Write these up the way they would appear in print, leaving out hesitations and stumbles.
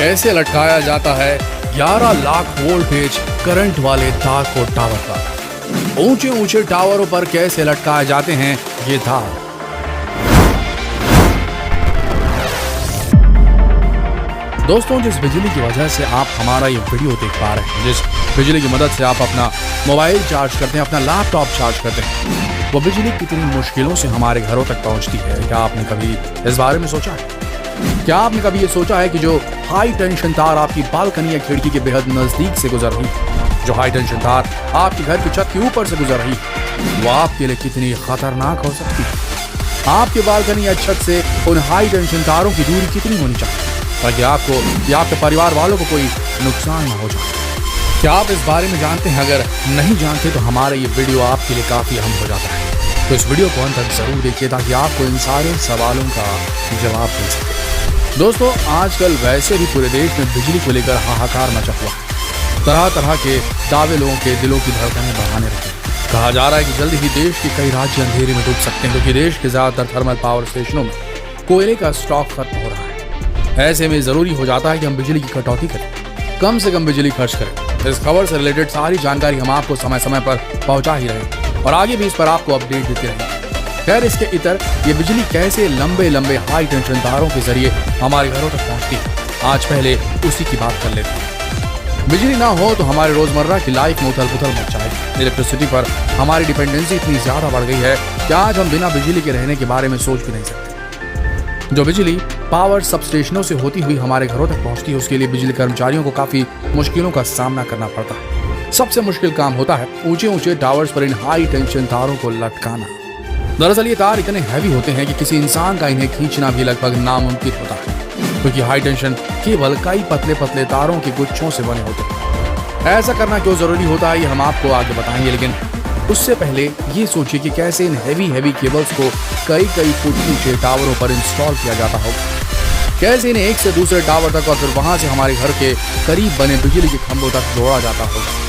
कैसे लटकाया जाता है 11 लाख वोल्टेज करंट वाले तार को टावर पर। ऊंचे ऊंचे टावरों पर कैसे लटकाए जाते हैं ये तार। दोस्तों, जिस बिजली की वजह से आप हमारा ये वीडियो देख पा रहे हैं, जिस बिजली की मदद से आप अपना मोबाइल चार्ज करते हैं, अपना लैपटॉप चार्ज करते हैं, वो बिजली कितनी मुश्किलों से हमारे घरों तक पहुंचती है। क्या आपने कभी इस बारे में सोचा है? क्या आपने कभी ये सोचा है कि जो हाई टेंशन तार आपकी बालकनी या खिड़की के बेहद नजदीक से गुजर रही, जो हाई टेंशन तार आपके घर की छत के ऊपर से गुजर रही, वो आपके लिए कितनी खतरनाक हो सकती है। आपके बालकनी या छत से उन हाई टेंशन तारों की दूरी कितनी होनी चाहिए ताकि आपको या आपके परिवार वालों को कोई नुकसान न हो जाए। क्या आप इस बारे में जानते हैं? अगर नहीं जानते तो हमारा ये वीडियो आपके लिए काफी अहम हो जाता है। तो इस वीडियो को अंत तक जरूर देखिए ताकि आपको इन सारे सवालों का जवाब मिल सके। दोस्तों, आजकल वैसे भी पूरे देश में बिजली को लेकर हाहाकार मचा हुआ है। तरह तरह के दावे लोगों के दिलों की धड़कनें बढ़ाने लगे। कहा जा रहा है कि जल्द ही देश के कई राज्य अंधेरे में डूब सकते हैं क्योंकि देश के ज्यादातर थर्मल पावर स्टेशनों में कोयले का स्टॉक खत्म हो रहा है। ऐसे में जरूरी हो जाता है कि हम बिजली की कटौती करें, कम से कम बिजली खर्च करें। इस खबर से रिलेटेड सारी जानकारी हम आपको समय समय पर पहुंचा ही रहे और आगे भी इस पर आपको अपडेट देते रहेंगे। खैर, इसके इतर ये बिजली कैसे लंबे लंबे हाई टेंशन तारों के जरिए हमारे घरों तक पहुंचती है, आज पहले उसी की बात कर लेते हैं। बिजली ना हो तो हमारे रोजमर्रा की लाइफ में उथल पुथल मच जाएगी। इलेक्ट्रिसिटी पर हमारी डिपेंडेंसी इतनी ज्यादा बढ़ गई है कि आज हम बिना बिजली के रहने के बारे में सोच भी नहीं सकते। जो बिजली पावर सब स्टेशनों से होती हुई हमारे घरों तक पहुंचती है, उसके लिए बिजली कर्मचारियों को काफी मुश्किलों का सामना करना पड़ता है। सबसे मुश्किल काम होता है ऊंचे ऊंचे टावर्स पर इन हाई टेंशन तारों को लटकाना। दरअसल ये तार इतने हैवी होते हैं कि किसी इंसान का इन्हें खींचना भी लगभग नामुमकिन होता है क्योंकि हाई टेंशन केवल कई पतले पतले तारों के गुच्छों से बने होते हैं। ऐसा करना क्यों जरूरी होता है ये हम आपको आगे बताएंगे, लेकिन उससे पहले ये सोचिए कि कैसे इन हैवी केबल्स को कई फुट ऊंचे टावरों पर इंस्टॉल किया जाता होगा। कैसे इन्हें एक से दूसरे टावर तक और फिर वहां से हमारे घर के करीब बने बिजली के खंभों तक जोड़ा जाता होगा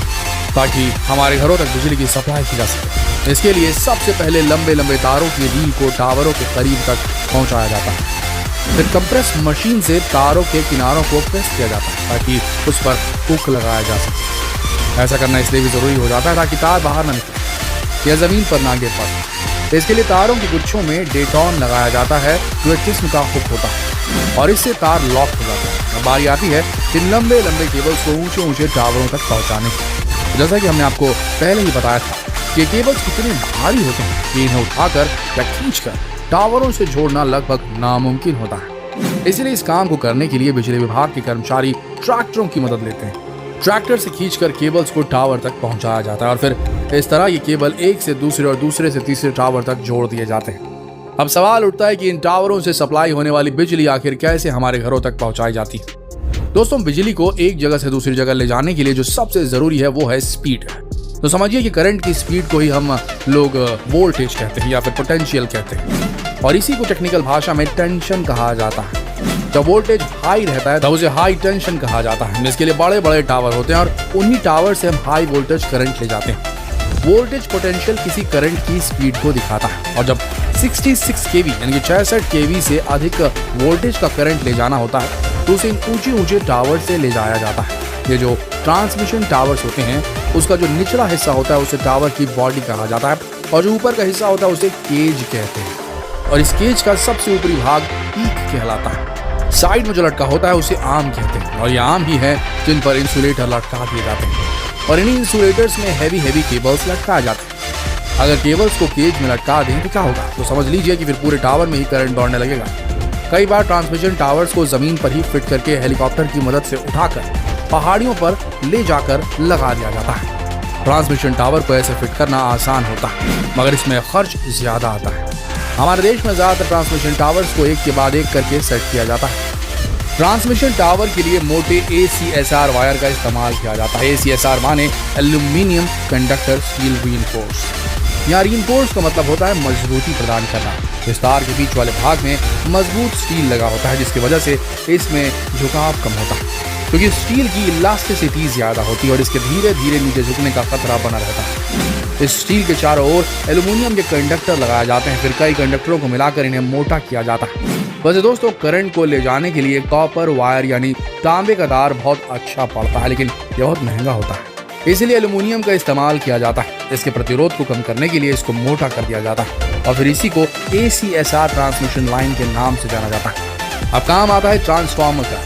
ताकि हमारे घरों तक बिजली की सप्लाई की जा सके। इसके लिए सबसे पहले लंबे लंबे तारों की रील को टावरों के करीब तक पहुंचाया जाता है। फिर कंप्रेस मशीन से तारों के किनारों को प्रेस किया जाता है ताकि उस पर हुक लगाया जा सके। ऐसा करना इसलिए भी जरूरी हो जाता है ताकि तार बाहर न निकले या जमीन पर ना गिर पाए। इसके लिए तारों के गुच्छों में डेटॉन लगाया जाता है जो एक किस्म का हुक होता है और इससे तार लॉक हो जाता है। अब बारी आती है इन लंबे लंबे केबल्स को ऊंचे ऊंचे टावरों तक पहुंचाने की। जैसा कि हमने आपको पहले ही बताया था कि केबल्स कितने भारी होते हैं कि इन्हें उठाकर या खींचकर टावरों से जोड़ना लगभग नामुमकिन होता है। इसलिए इस काम को करने के लिए बिजली विभाग के कर्मचारी ट्रैक्टरों की मदद लेते हैं। ट्रैक्टर से खींचकर केबल्स को टावर तक पहुंचाया जाता है और फिर इस तरह ये केबल एक से दूसरे और दूसरे से तीसरे टावर तक जोड़ दिए जाते हैं। अब सवाल उठता है कि इन टावरों से सप्लाई होने वाली बिजली आखिर कैसे हमारे घरों तक पहुंचाई जाती है। दोस्तों, बिजली को एक जगह से दूसरी जगह ले जाने के लिए जो सबसे जरूरी है वो है स्पीड। तो समझिए कि करंट की स्पीड को ही हम लोग वोल्टेज कहते हैं या फिर पोटेंशियल कहते हैं और इसी को टेक्निकल भाषा में टेंशन कहा जाता है। जब वोल्टेज हाई रहता है तब उसे हाई टेंशन कहा जाता है। इसके लिए बड़े बड़े टावर होते हैं और उन्हीं टावर से हम हाई वोल्टेज करंट ले जाते हैं। वोल्टेज पोटेंशियल किसी करंट की स्पीड को दिखाता है और जब 66 केवी यानी कि 66 केवी से अधिक वोल्टेज का करंट ले जाना होता है तो उसे ऊंचे ऊंचे टावर से ले जाया जाता है। ये जो ट्रांसमिशन टावर्स होते हैं उसका जो निचला हिस्सा होता है उसे टावर की बॉडी कहा जाता है और जो ऊपर का हिस्सा होता है उसे केज कहते हैं और इस केज का सबसे ऊपरी भाग पीक कहलाता है। साइड में जो लटका होता है उसे आर्म कहते हैं और ये आर्म ही है जिन पर इंसुलेटर लटका दिए जाते हैं और इन्हीं इंसुलेटर्स में हैवी केबल्स लटकाए जाते हैं। अगर केबल्स को केज में लटका दें तो क्या होगा? तो समझ लीजिए कि फिर पूरे टावर में ही करंट दौड़ने लगेगा। कई बार ट्रांसमिशन टावर्स को जमीन पर ही फिट करके हेलीकॉप्टर की मदद से उठाकर पहाड़ियों पर ले जाकर लगा दिया जाता है। ट्रांसमिशन टावर को ऐसे फिट करना आसान होता है मगर इसमें खर्च ज्यादा आता है। हमारे देश में ज्यादातर ट्रांसमिशन टावर्स को एक के बाद एक करके सेट किया जाता है। ट्रांसमिशन टावर के लिए मोटे ACSR वायर का इस्तेमाल किया जाता है। ACSR माने एल्यूमिनियम कंडक्टर स्टील रीइंफोर्स। यहाँ रीइंफोर्स का मतलब होता है मजबूती प्रदान करना। इस तार के बीच वाले भाग में मजबूत स्टील लगा होता है जिसकी वजह से इसमें झुकाव कम होता है क्योंकि स्टील की इलास्टिसिटी ज्यादा होती है और इसके धीरे धीरे नीचे झुकने का खतरा बना रहता है। इस स्टील के चारों ओर एल्यूमिनियम के कंडक्टर लगाए जाते हैं। फिर कई कंडक्टरों को मिलाकर इन्हें मोटा किया जाता है। वैसे दोस्तों करंट को ले जाने के लिए कॉपर वायर यानी तांबे का तार बहुत अच्छा पड़ता है, लेकिन यह बहुत महंगा होता है। इसलिए एल्युमिनियम का इस्तेमाल किया जाता है। इसके प्रतिरोध को कम करने के लिए इसको मोटा कर दिया जाता है और फिर इसी को ACSR ट्रांसमिशन लाइन के नाम से जाना जाता है। अब काम आता है ट्रांसफार्मर का,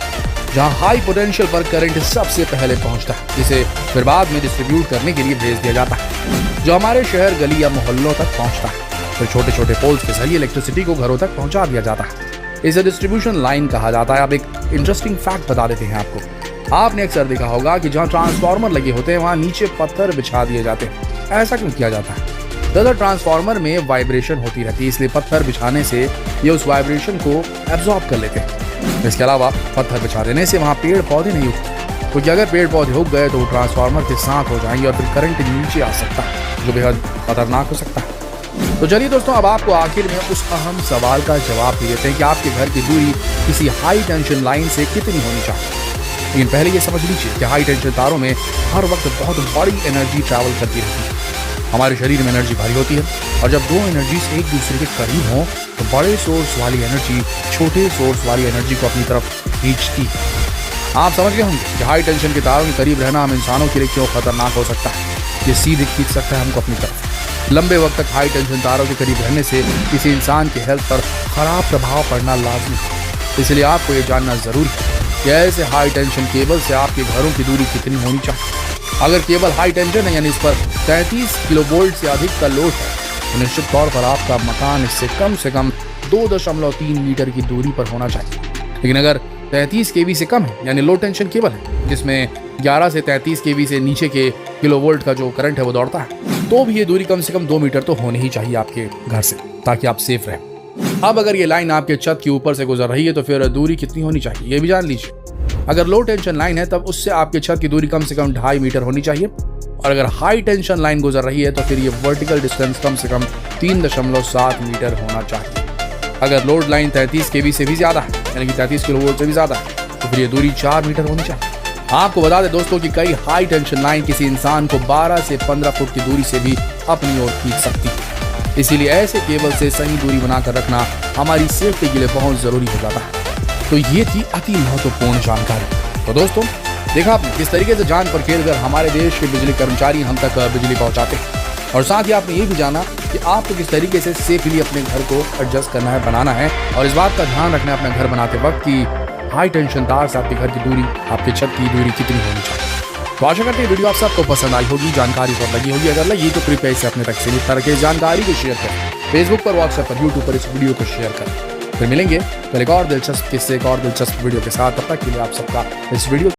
जहां हाई पोटेंशियल पर करंट सबसे पहले पहुंचता है, जिसे फिर बाद में डिस्ट्रीब्यूट करने के लिए भेज दिया जाता है, जो हमारे शहर, गली या मोहल्लों तक पहुंचता है। फिर छोटे छोटे पोल्स के जरिए इलेक्ट्रिसिटी को घरों तक पहुंचा दिया जाता है। इसे डिस्ट्रीब्यूशन लाइन कहा जाता है। अब एक इंटरेस्टिंग फैक्ट बता देते हैं आपको। आपने अक्सर देखा होगा कि जहां ट्रांसफार्मर लगे होते हैं वहां नीचे पत्थर बिछा दिए जाते हैं। ऐसा क्यों किया जाता है? दरअसल ट्रांसफार्मर में वाइब्रेशन होती रहती है, इसलिए पत्थर बिछाने से ये उस वाइब्रेशन को एब्जॉर्ब कर लेते हैं। इसके अलावा पत्थर बिछा देने से वहाँ पेड़ पौधे नहीं उगते, क्योंकि अगर पेड़ पौधे उग गए तो वो ट्रांसफार्मर के साथ हो जाएंगे और फिर करंट नीचे आ सकता है, जो बेहद खतरनाक हो सकता है। तो चलिए दोस्तों, अब आपको आखिर में उस अहम सवाल का जवाब दे देते हैं कि आपके घर की दूरी किसी हाई टेंशन लाइन से कितनी होनी चाहिए। लेकिन पहले ये समझ लीजिए कि हाई टेंशन तारों में हर वक्त बहुत बड़ी एनर्जी ट्रैवल करती रहती है। हमारे शरीर में एनर्जी भारी होती है और जब दो एनर्जीज एक दूसरे के करीब हों तो बड़े सोर्स वाली एनर्जी छोटे सोर्स वाली एनर्जी को अपनी तरफ खींचती है। आप समझ गए होंगे कि हाई टेंशन के तारों के करीब रहना हम इंसानों के लिए क्यों खतरनाक हो सकता है। ये सीधे खींच सकता है हमको अपनी तरफ। लंबे वक्त तक हाई टेंशन तारों के करीब रहने से किसी इंसान के हेल्थ पर खराब प्रभाव पड़ना लाजमी है। इसलिए आपको ये जानना जरूरी है कि ऐसे हाई टेंशन केबल से आपके घरों की दूरी कितनी होनी चाहिए। अगर केबल हाई टेंशन है यानी इस पर 33 किलोवोल्ट से अधिक का लोड है तो निश्चित तौर पर आपका मकान इससे कम 2.3 मीटर की दूरी पर होना चाहिए। लेकिन अगर 33 केवी से कम है यानी लो टेंशन केबल है, जिसमें 11 से 33 केवी से नीचे के किलोवोल्ट का जो करंट है वो दौड़ता है, तो भी ये दूरी कम से कम 2 मीटर तो होनी ही चाहिए आपके घर से, ताकि आप सेफ रहें। अब अगर ये लाइन आपके छत के ऊपर से गुजर रही है तो फिर दूरी कितनी होनी चाहिए ये भी जान लीजिए। अगर लो टेंशन लाइन है तब उससे आपके छत की दूरी कम से कम 2.5 मीटर होनी चाहिए, और अगर हाई टेंशन लाइन गुजर रही है तो फिर ये वर्टिकल डिस्टेंस कम से कम 3.7 मीटर होना चाहिए। अगर लोड लाइन 33 केवी से भी ज्यादा है यानी कि 33 किलोवोल्ट से भी ज्यादा है तो फिर ये दूरी 4 मीटर होनी चाहिए। आपको बता दें दोस्तों कि कई हाई टेंशन लाइन किसी इंसान को 12 से 15 फुट की दूरी से भी अपनी ओर खींच सकती है। इसीलिए ऐसे केबल से सही दूरी बनाकर रखना हमारी सेफ्टी के लिए बहुत जरूरी हो जाता है। तो ये थी अति महत्वपूर्ण जानकारी। तो दोस्तों देखा आपने किस तरीके से जान पर खेल कर हमारे देश के बिजली कर्मचारी हम तक बिजली पहुंचाते हैं, और साथ ही आपने ये भी जाना कि आपको किस तरीके से सेफली अपने घर को एडजस्ट करना है, बनाना है, और इस बात का ध्यान रखना है अपने घर बनाते वक्त कि हाई टेंशन तार से आपके घर की दूरी, आपके छत की दूरी कितनी होनी चाहिए। तो आशा करते हैं वीडियो आप सबको पसंद आई होगी, जानकारी बहुत लगी होगी। अगर लगी तो कृपया इसे अपने तक सीमित करके जानकारी को शेयर करें। फेसबुक पर, व्हाट्सएप पर, यूट्यूब पर इस वीडियो को शेयर करें। फिर मिलेंगे कल एक और दिलचस्प किस्से, एक और दिलचस्प वीडियो के साथ। तब तक के लिए आप सबका इस वीडियो